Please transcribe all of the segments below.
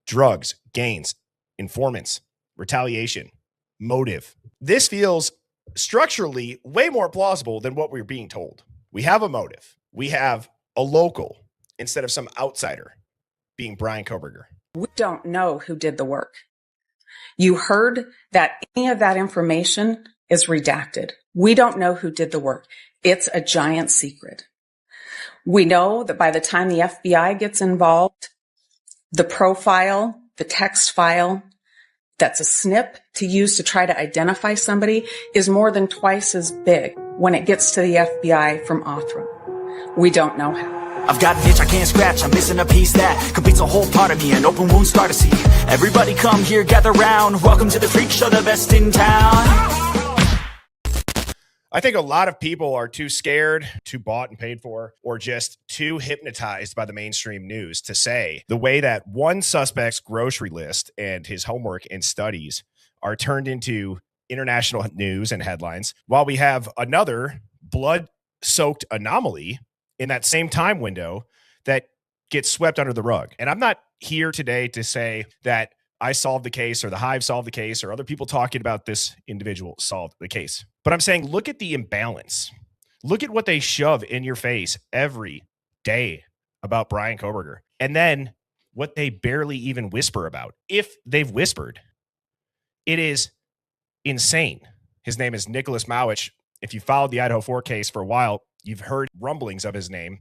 drugs, gains, informants, retaliation, motive. This feels structurally way more plausible than what we're being told. We have a motive. We have a local instead of some outsider being Bryan Kohberger. We don't know who did the work. You heard that any of that information is redacted. We don't know who did the work. It's a giant secret. We know that by the time the FBI gets involved, the profile, the text file, that's a snip to use to try to identify somebody is more than twice as big when it gets to the FBI from Othram. We don't know how. I've got an itch I can't scratch, I'm missing a piece that completes a whole part of me, an open wound scar to see. Everybody come here, gather round, welcome to the freak show, the best in town. I think a lot of people are too scared, too bought and paid for, or just too hypnotized by the mainstream news to say the way that one suspect's grocery list and his homework and studies are turned into international news and headlines, while we have another blood-soaked anomaly in that same time window that gets swept under the rug. And I'm not here today to say that I solved the case or the Hive solved the case or other people talking about this individual solved the case. But I'm saying, look at the imbalance. Look at what they shove in your face every day about Bryan Kohberger. And then what they barely even whisper about. If they've whispered, it is insane. His name is Nicholas Mauich. If you followed the Idaho 4 case for a while, you've heard rumblings of his name.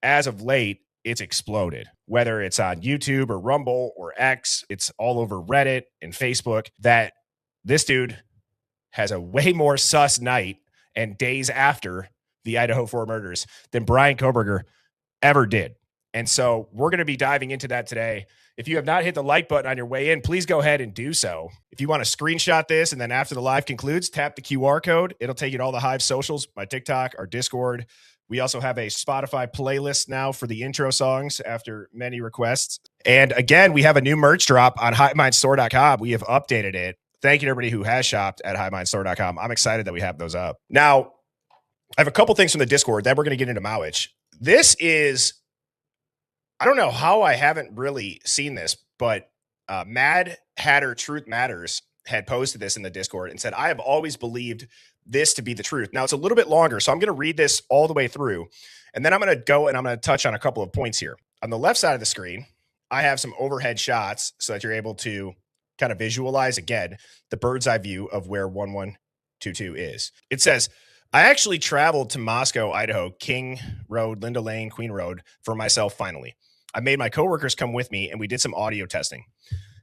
As of late, it's exploded. Whether it's on YouTube or Rumble or X, it's all over Reddit and Facebook that this dude has a way more sus night and days after the Idaho 4 murders than Bryan Kohberger ever did. And so we're going to be diving into that today. If you have not hit the like button on your way in, please go ahead and do so. If you want to screenshot this and then after the live concludes, tap the QR code. It'll take you to all the Hive socials, my TikTok, our Discord. We also have a Spotify playlist now for the intro songs after many requests. And again, we have a new merch drop on HiveMindStore.com. We have updated it. Thank you to everybody who has shopped at HiveMindStore.com. I'm excited that we have those up. Now, I have a couple things from the Discord. Then we're going to get into Mauich. This is, I don't know how I haven't really seen this, but Mad Hatter Truth Matters had posted this in the Discord and said, I have always believed this to be the truth. Now, it's a little bit longer, so I'm going to read this all the way through, and then I'm going to go and I'm going to touch on a couple of points here. On the left side of the screen, I have some overhead shots so that you're able to kind of visualize, again, the bird's eye view of where 1122 is. It says, I actually traveled to Moscow, Idaho, King Road, Linda Lane, Queen Road for myself finally. I made my coworkers come with me, and we did some audio testing.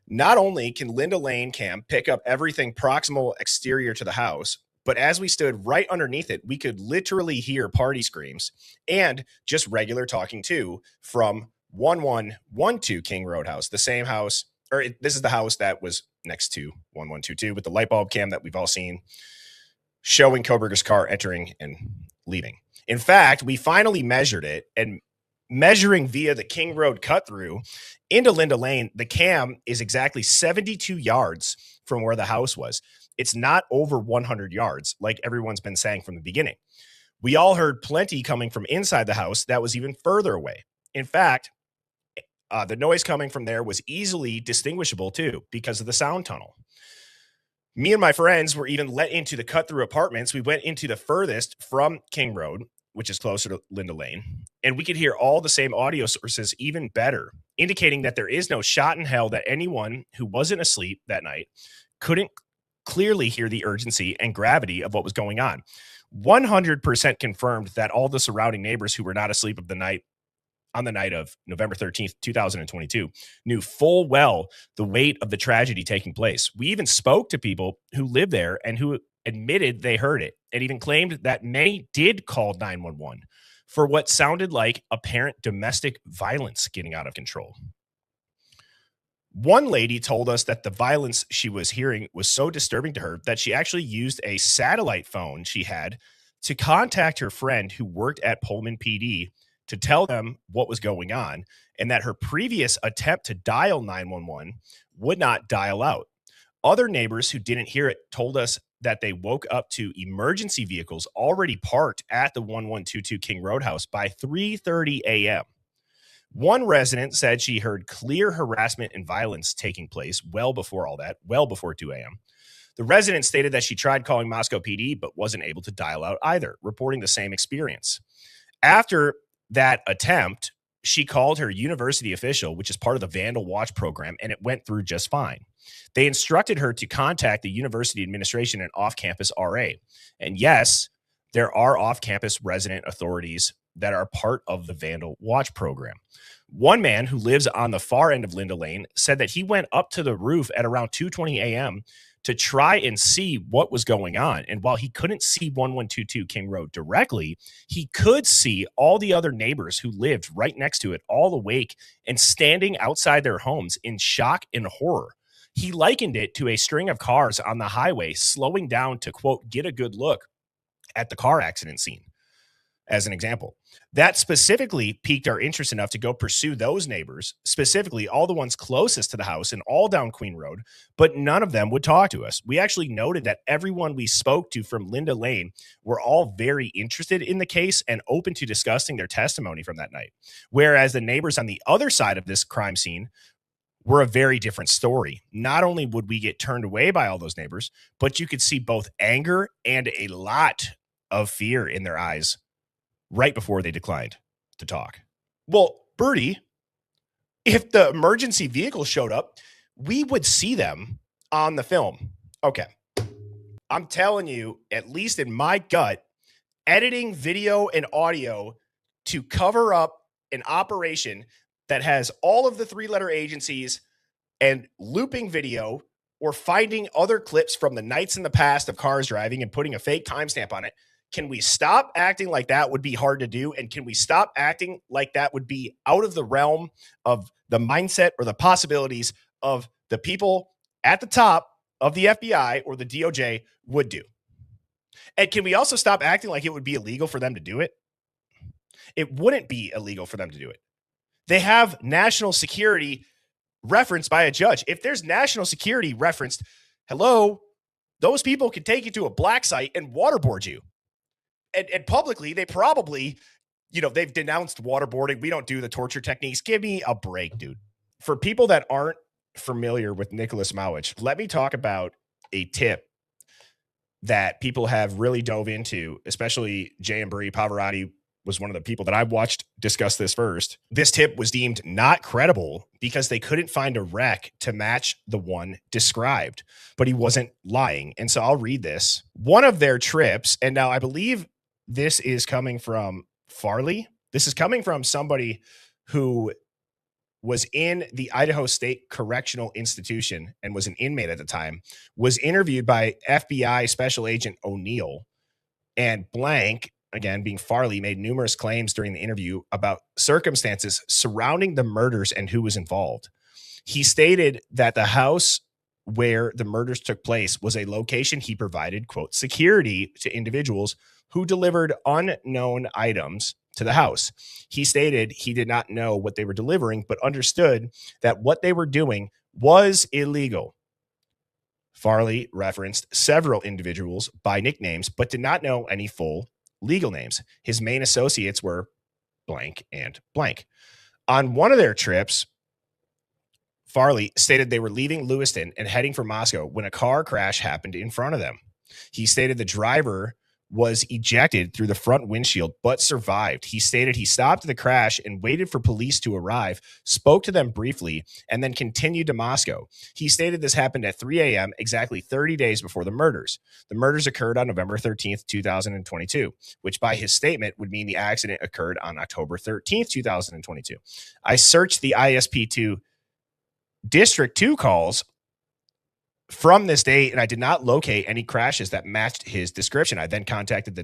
Not only can Linda Lane cam pick up everything proximal exterior to the house, but as we stood right underneath it, we could literally hear party screams and just regular talking too from 1112 King Road house, the same house, or this is the house that was next to 1122 with the light bulb cam that we've all seen showing Kohberger's car entering and leaving. In fact, we finally measured it, and measuring via the King Road cut through into Linda Lane, the cam is exactly 72 yards from where the house was. It's not over 100 yards, like everyone's been saying from the beginning. We all heard plenty coming from inside the house that was even further away. In fact, the noise coming from there was easily distinguishable too because of the sound tunnel. Me and my friends were even let into the cut-through apartments. We went into the furthest from King Road, which is closer to Linda Lane, and we could hear all the same audio sources even better, indicating that there is no shot in hell that anyone who wasn't asleep that night couldn't clearly hear the urgency and gravity of what was going on. 100% confirmed that all the surrounding neighbors who were not asleep of the night on the night of November 13th, 2022, knew full well the weight of the tragedy taking place. We even spoke to people who lived there and who admitted they heard it, and even claimed that many did call 911 for what sounded like apparent domestic violence getting out of control. One lady told us that the violence she was hearing was so disturbing to her that she actually used a satellite phone she had to contact her friend who worked at Pullman PD to tell them what was going on, and that her previous attempt to dial 911 would not dial out. Other neighbors who didn't hear it told us that they woke up to emergency vehicles already parked at the 1122 King Road house by 3:30 a.m. One resident said she heard clear harassment and violence taking place well before all that, well before 2 a.m. The resident stated that she tried calling Moscow PD but wasn't able to dial out either, reporting the same experience. After that attempt, she called her university official, which is part of the Vandal Watch program, and it went through just fine. They instructed her to contact the university administration and off-campus RA. And yes, there are off-campus resident authorities that are part of the Vandal Watch program. One man who lives on the far end of Linda Lane said that he went up to the roof at around 2:20 a.m. to try and see what was going on. And while he couldn't see 1122 King Road directly, he could see all the other neighbors who lived right next to it all awake and standing outside their homes in shock and horror. He likened it to a string of cars on the highway slowing down to, quote, get a good look at the car accident scene, as an example. That specifically piqued our interest enough to go pursue those neighbors, specifically all the ones closest to the house and all down Queen Road, but none of them would talk to us. We actually noted that everyone we spoke to from Linda Lane were all very interested in the case and open to discussing their testimony from that night, whereas the neighbors on the other side of this crime scene were a very different story. Not only would we get turned away by all those neighbors, but you could see both anger and a lot of fear in their eyes right before they declined to talk. Well, Birdie, if the emergency vehicle showed up, we would see them on the film. Okay. I'm telling you, at least in my gut, editing video and audio to cover up an operation that has all of the three-letter agencies and looping video or finding other clips from the nights in the past of cars driving and putting a fake timestamp on it. Can we stop acting like that would be hard to do? And can we stop acting like that would be out of the realm of the mindset or the possibilities of the people at the top of the FBI or the DOJ would do? And can we also stop acting like it would be illegal for them to do it? It wouldn't be illegal for them to do it. They have national security referenced by a judge. If there's national security referenced, hello, those people could take you to a black site and waterboard you. And publicly, they probably, they've denounced waterboarding. We don't do the torture techniques. Give me a break, dude. For people that aren't familiar with Nicholas Mauich, let me talk about a tip that people have really dove into, especially Jay and Bree. Pavarotti was one of the people that I watched discuss this first. This tip was deemed not credible because they couldn't find a wreck to match the one described, but he wasn't lying. And so I'll read this. One of their trips, and now I believe this is coming from Farley. This is coming from somebody who was in the Idaho State Correctional Institution and was an inmate at the time, was interviewed by FBI Special Agent O'Neill, and blank, again, being Farley, made numerous claims during the interview about circumstances surrounding the murders and who was involved. He stated that the house where the murders took place was a location he provided, quote, security to individuals who delivered unknown items to the house. He stated he did not know what they were delivering, but understood that what they were doing was illegal. Farley referenced several individuals by nicknames, but did not know any full legal names. His main associates were blank and blank. On one of their trips, Farley stated they were leaving Lewiston and heading for Moscow when a car crash happened in front of them. He stated the driver was ejected through the front windshield, but survived. He stated he stopped the crash and waited for police to arrive, spoke to them briefly, and then continued to Moscow. He stated this happened at 3 a.m., exactly 30 days before the murders. The murders occurred on November 13th, 2022, which by his statement would mean the accident occurred on October 13th, 2022. I searched the ISP2 District 2 calls from this date, and I did not locate any crashes that matched his description. I then contacted the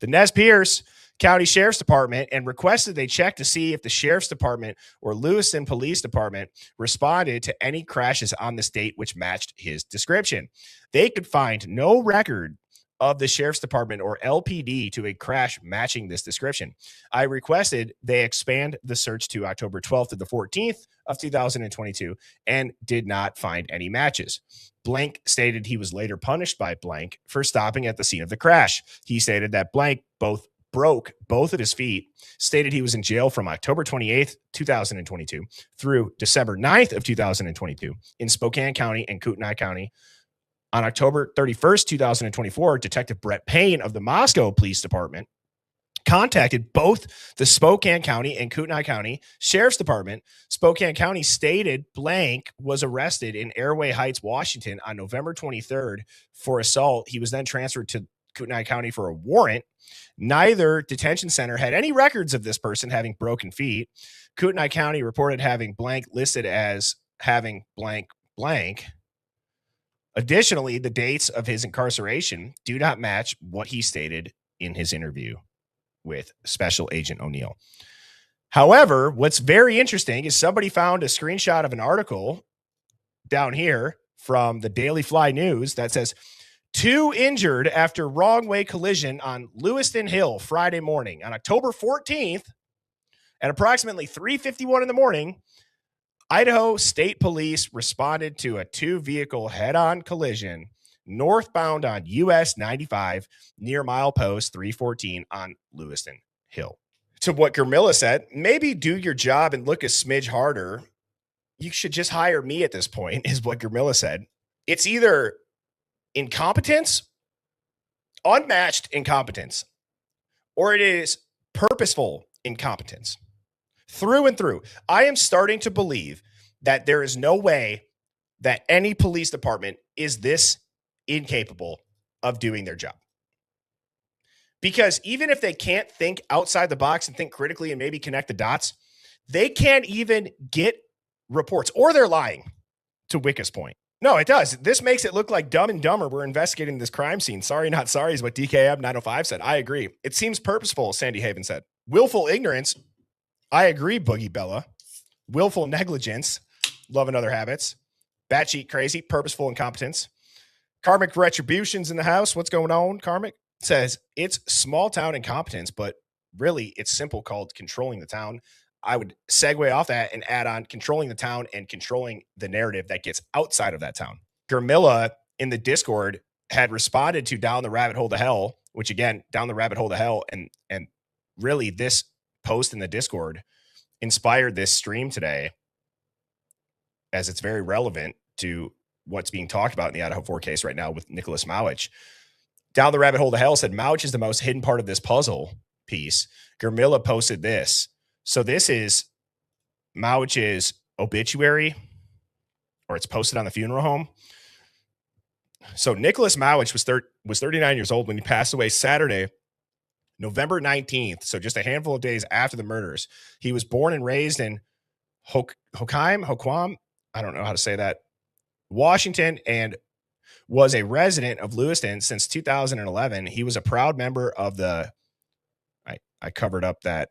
Nez Pierce County Sheriff's Department and requested they check to see if the Sheriff's Department or Lewiston Police Department responded to any crashes on this date which matched his description. They could find no record of the Sheriff's Department or LPD to a crash matching this description. I requested they expand the search to October 12th to the 14th of 2022 and did not find any matches. Blank stated he was later punished by blank for stopping at the scene of the crash. He stated that blank both broke both of his feet, stated he was in jail from October 28th, 2022 through December 9th of 2022 in Spokane County and Kootenai County. On October 31st, 2024, Detective Brett Payne of the Moscow Police Department contacted both the Spokane County and Kootenai County Sheriff's Department. Spokane County stated blank was arrested in Airway Heights, Washington on November 23rd for assault. He was then transferred to Kootenai County for a warrant. Neither detention center had any records of this person having broken feet. Kootenai County reported having blank listed as having blank blank. Additionally, the dates of his incarceration do not match what he stated in his interview with Special Agent O'Neill. However, what's very interesting is somebody found a screenshot of an article down here from the Daily Fly News that says 2 injured after wrong way collision on Lewiston Hill Friday morning. On October 14th at approximately 3:51 in the morning, Idaho State Police responded to a 2-vehicle head-on collision northbound on US 95 near milepost 314 on Lewiston Hill. To what Gurmila said, maybe do your job and look a smidge harder. You should just hire me at this point, is what Gurmila said. It's either incompetence, unmatched incompetence, or it is purposeful incompetence. Through and through. I am starting to believe that there is no way that any police department is this incapable of doing their job. Because even if they can't think outside the box and think critically and maybe connect the dots, they can't even get reports, or they're lying, to Wicca's point. No, it does. This makes it look like Dumb and Dumber we're investigating this crime scene. Sorry, not sorry is what DKM 905 said. I agree. It seems purposeful, Sandy Haven said. Willful ignorance. I agree, Boogie Bella. Willful negligence. Love and Other Habits. Batshit crazy. Purposeful incompetence. Karmic retributions in the house. What's going on, Karmic? Says it's small town incompetence, but really it's simple, called controlling the town. I would segue off that and add on controlling the town and controlling the narrative that gets outside of that town. Gurmila in the Discord had responded to Down the Rabbit Hole to Hell, which again, Down the Rabbit Hole to Hell. And really this post in the Discord inspired this stream today, as it's very relevant to what's being talked about in the Idaho 4 case right now with Nicholas Mauich. Down the Rabbit Hole to Hell said Mauich is the most hidden part of this puzzle piece. Gurmila posted this. So this is Mauich's obituary, or it's posted on the funeral home. So Nicholas Mauich was 39 years old when he passed away Saturday, November 19th. So just a handful of days after the murders. He was born and raised in Hoquiam, I don't know how to say that, Washington, and was a resident of Lewiston since 2011. He was a proud member of the, I covered up that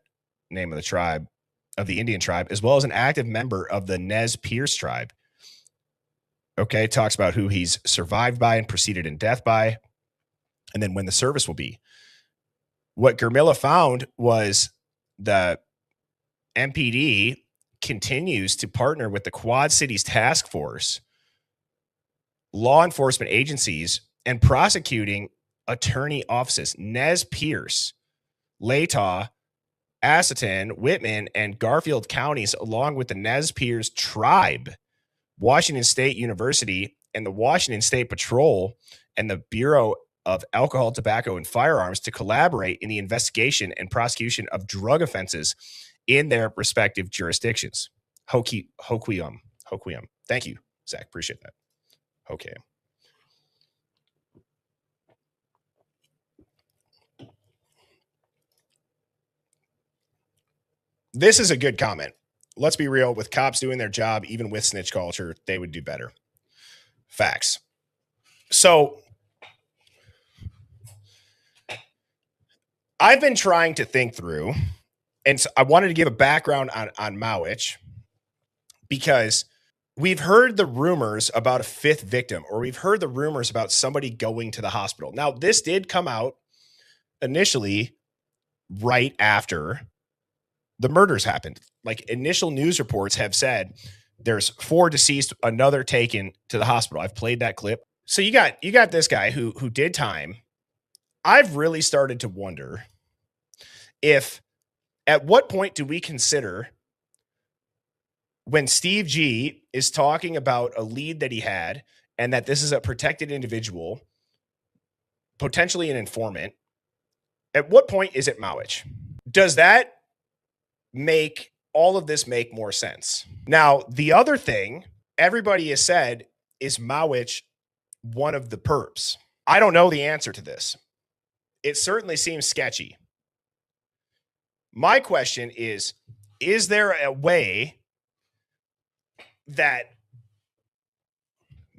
name of the tribe, of the Indian tribe, as well as an active member of the Nez Perce tribe. Okay, talks about who he's survived by and preceded in death by, and then when the service will be. What Gurmila found was the MPD continues to partner with the Quad Cities Task Force, law enforcement agencies, and prosecuting attorney offices. Nez Perce, Latah, Asotin, Whitman, and Garfield counties, along with the Nez Perce tribe, Washington State University, and the Washington State Patrol, and the Bureau of Alcohol, Tobacco, and Firearms, to collaborate in the investigation and prosecution of drug offenses in their respective jurisdictions. Hoquiam. Thank you, Zach. Appreciate that. Okay. This is a good comment. Let's be real. With cops doing their job, even with snitch culture, they would do better. Facts. So I've been trying to think through, and so I wanted to give a background on Mauich, because we've heard the rumors about a 5th victim, or we've heard the rumors about somebody going to the hospital. Now, this did come out initially right after the murders happened. Like, initial news reports have said there's 4 deceased, another taken to the hospital. I've played that clip. So you got this guy who did time. I've really started to wonder, At what point do we consider when Steve G is talking about a lead that he had and that this is a protected individual, potentially an informant, at what point is it Mauich? Does that make all of this make more sense? Now, the other thing everybody has said is Mauich one of the perps. I don't know the answer to this. It certainly seems sketchy. My question is there a way that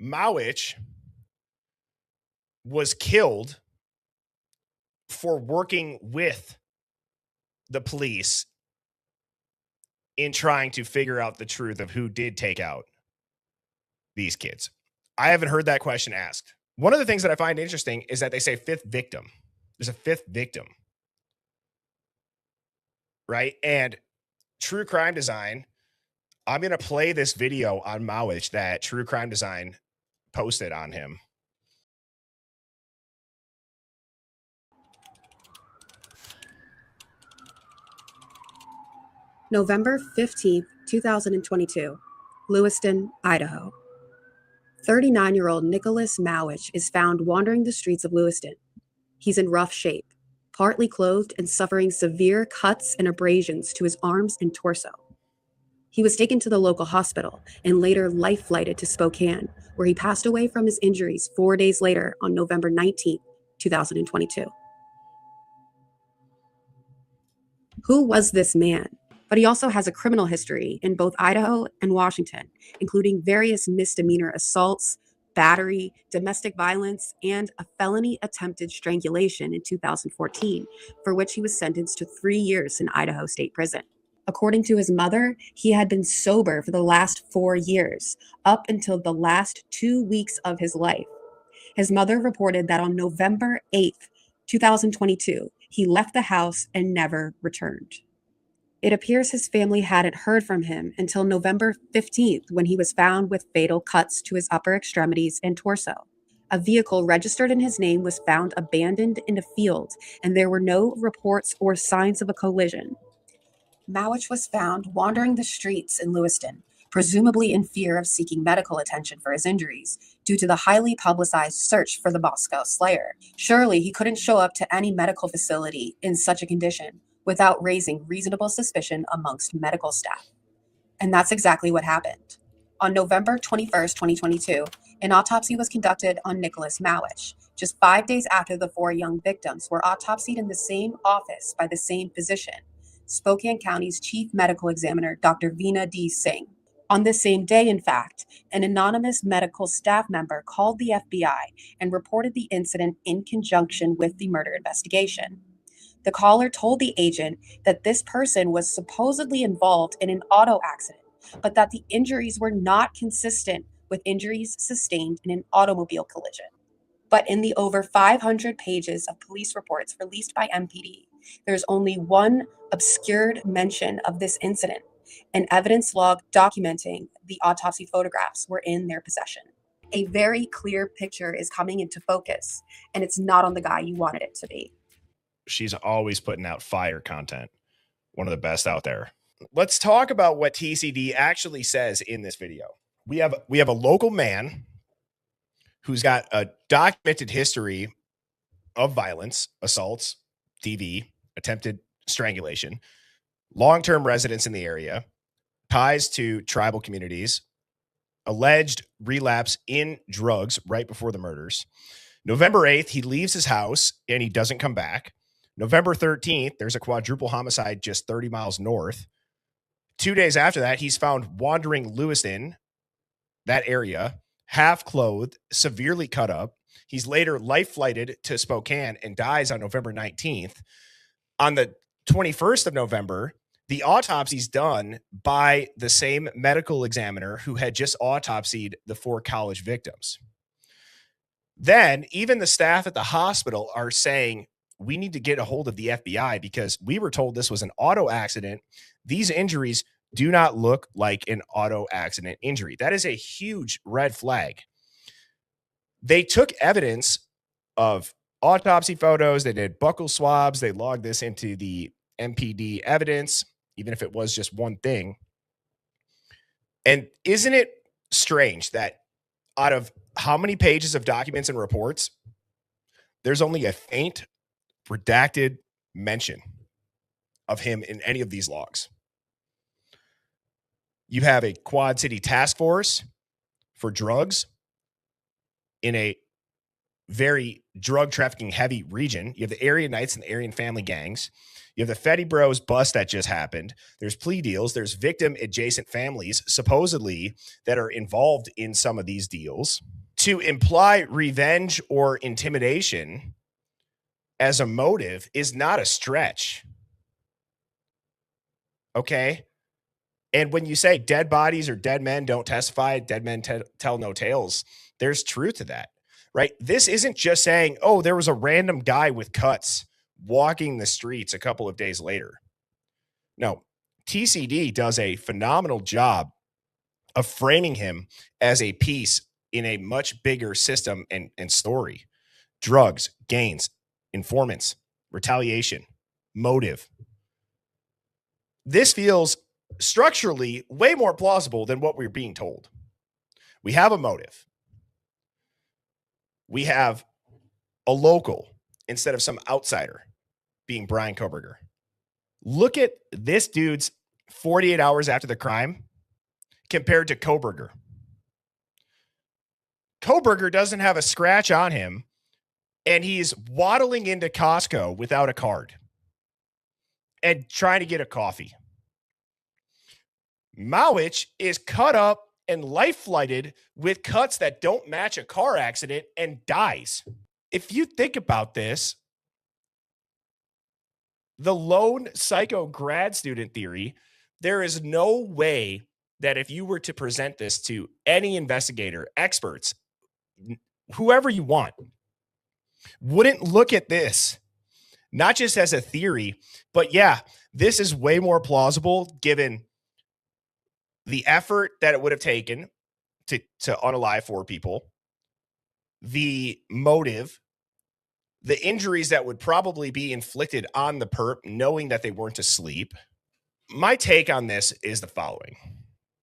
Mauich was killed for working with the police in trying to figure out the truth of who did take out these kids? I haven't heard that question asked. One of the things that I find interesting is that they say fifth victim. There's a fifth victim, right? And True Crime Design, I'm going to play this video on Mauich that True Crime Design posted on him. November 15th, 2022, Lewiston, Idaho. 39-year-old Nicholas Mauich is found wandering the streets of Lewiston. He's in rough shape, partly clothed and suffering severe cuts and abrasions to his arms and torso. He was taken to the local hospital and later life-flighted to Spokane, where he passed away from his injuries 4 days later on November 19th, 2022. Who was this man? But he also has a criminal history in both Idaho and Washington, including various misdemeanor assaults, battery, domestic violence, and a felony attempted strangulation in 2014, for which he was sentenced to 3 years in Idaho State Prison. According to his mother, he had been sober for the last 4 years, up until the last 2 weeks of his life. His mother reported that on November 8th, 2022, he left the house and never returned. It appears his family hadn't heard from him until November 15th, when he was found with fatal cuts to his upper extremities and torso. A vehicle registered in his name was found abandoned in a field, and there were no reports or signs of a collision. Mauich was found wandering the streets in Lewiston, presumably in fear of seeking medical attention for his injuries, due to the highly publicized search for the Moscow Slayer. Surely he couldn't show up to any medical facility in such a condition without raising reasonable suspicion amongst medical staff. And that's exactly what happened. On November 21st, 2022, an autopsy was conducted on Nicholas Mauich, just 5 days after the 4 young victims were autopsied in the same office by the same physician, Spokane County's chief medical examiner, Dr. Veena D. Singh. On this same day, in fact, an anonymous medical staff member called the FBI and reported the incident in conjunction with the murder investigation. The caller told the agent that this person was supposedly involved in an auto accident, but that the injuries were not consistent with injuries sustained in an automobile collision. But in the over 500 pages of police reports released by MPD, there's only one obscured mention of this incident. An evidence log documenting the autopsy photographs were in their possession. A very clear picture is coming into focus, and it's not on the guy you wanted it to be. She's always putting out fire content. One of the best out there. Let's talk about what TCD actually says in this video. We have a local man who's got a documented history of violence, assaults, DV, attempted strangulation, long-term residence in the area, ties to tribal communities, alleged relapse in drugs right before the murders. November 8th, he leaves his house and he doesn't come back. November 13th, there's a quadruple homicide just 30 miles north. 2 days after that, he's found wandering Lewiston, that area, half clothed, severely cut up. He's later life flighted to Spokane and dies on November 19th. On the 21st of November, the autopsy's done by the same medical examiner who had just autopsied the 4 college victims. Then even the staff at the hospital are saying, we need to get a hold of the FBI because we were told this was an auto accident. These injuries do not look like an auto accident injury. That is a huge red flag. They took evidence of autopsy photos. They did buccal swabs. They logged this into the MPD evidence, even if it was just one thing. And isn't it strange that out of how many pages of documents and reports, there's only a faint redacted mention of him in any of these logs? You have a Quad City task force for drugs in a very drug trafficking heavy region. You have the Aryan Knights and the Aryan family gangs. You have the Fetty Bros bust that just happened. There's plea deals. There's victim adjacent families, supposedly, that are involved in some of these deals. To imply revenge or intimidation as a motive is not a stretch. Okay? And when you say dead bodies or dead men don't testify, dead men tell no tales, there's truth to that, right? This isn't just saying, oh, there was a random guy with cuts walking the streets a couple of days later. No, TCD does a phenomenal job of framing him as a piece in a much bigger system and story. Drugs, gains, informants, retaliation, motive. This feels structurally way more plausible than what we're being told. We have a motive. We have a local instead of some outsider being Brian Koberger. Look at this dude's 48 hours after the crime compared to Koberger. Koberger doesn't have a scratch on him, and he's waddling into Costco without a card and trying to get a coffee. Mauich is cut up and life flighted with cuts that don't match a car accident and dies. If you think about this, the lone psycho grad student theory, there is no way that if you were to present this to any investigator, experts, whoever you want, wouldn't look at this, not just as a theory, but yeah, this is way more plausible given the effort that it would have taken to unalive 4 people, the motive, the injuries that would probably be inflicted on the perp, knowing that they weren't asleep. My take on this is the following.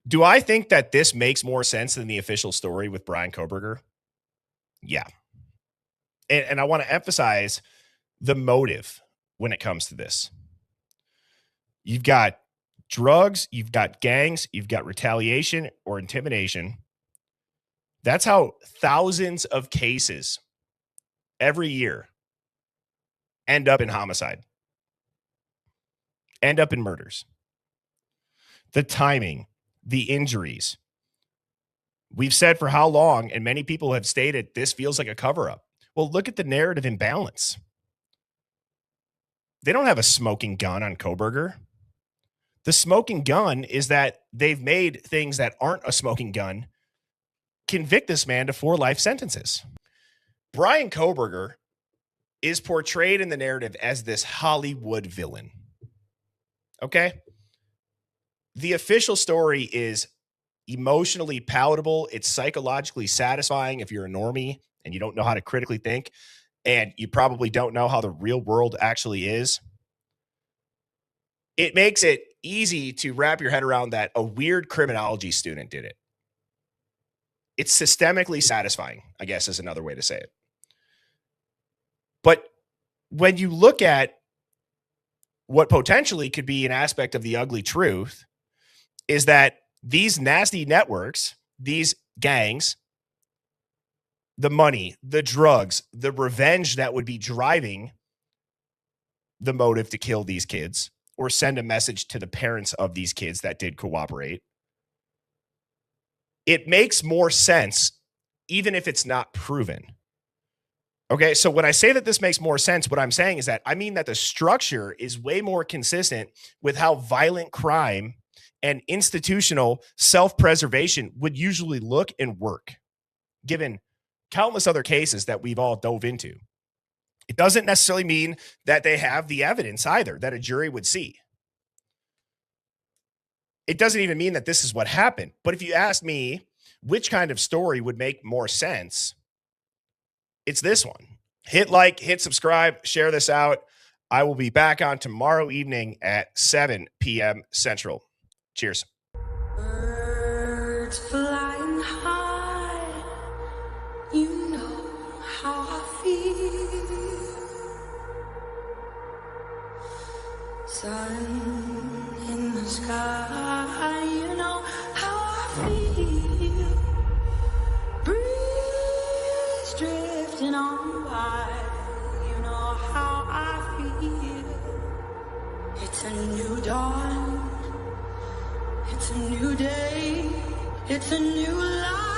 Do I think that this makes more sense than the official story with Brian Koberger? Yeah. And I want to emphasize the motive when it comes to this. You've got drugs, you've got gangs, you've got retaliation or intimidation. That's how thousands of cases every year end up in homicide, end up in murders. The timing, the injuries. We've said for how long, and many people have stated this feels like a cover-up. Well, look at the narrative imbalance. They don't have a smoking gun on Koberger. The smoking gun is that they've made things that aren't a smoking gun convict this man to 4 life sentences. Brian Koberger is portrayed in the narrative as this Hollywood villain. Okay? The official story is emotionally palatable. It's psychologically satisfying if you're a normie and you don't know how to critically think, and you probably don't know how the real world actually is. It makes it easy to wrap your head around that a weird criminology student did it. It's systemically satisfying, I guess is another way to say it. But when you look at what potentially could be an aspect of the ugly truth, is that these nasty networks, these gangs, the money, the drugs, the revenge that would be driving the motive to kill these kids or send a message to the parents of these kids that did cooperate, it makes more sense, even if it's not proven. Okay, so when I say that this makes more sense, what I'm saying is that I mean that the structure is way more consistent with how violent crime and institutional self-preservation would usually look and work, given countless other cases that we've all dove into. It doesn't necessarily mean that they have the evidence either that a jury would see. It doesn't even mean that this is what happened. But if you ask me which kind of story would make more sense, it's this one. Hit like, hit subscribe, share this out. I will be back on tomorrow evening at 7 p.m. Central. Cheers. Birds flying high, you know how I feel. Sun in the sky, you know how I feel. Breeze drifting on by, you know how I feel. It's a new dawn, it's a new day, it's a new life.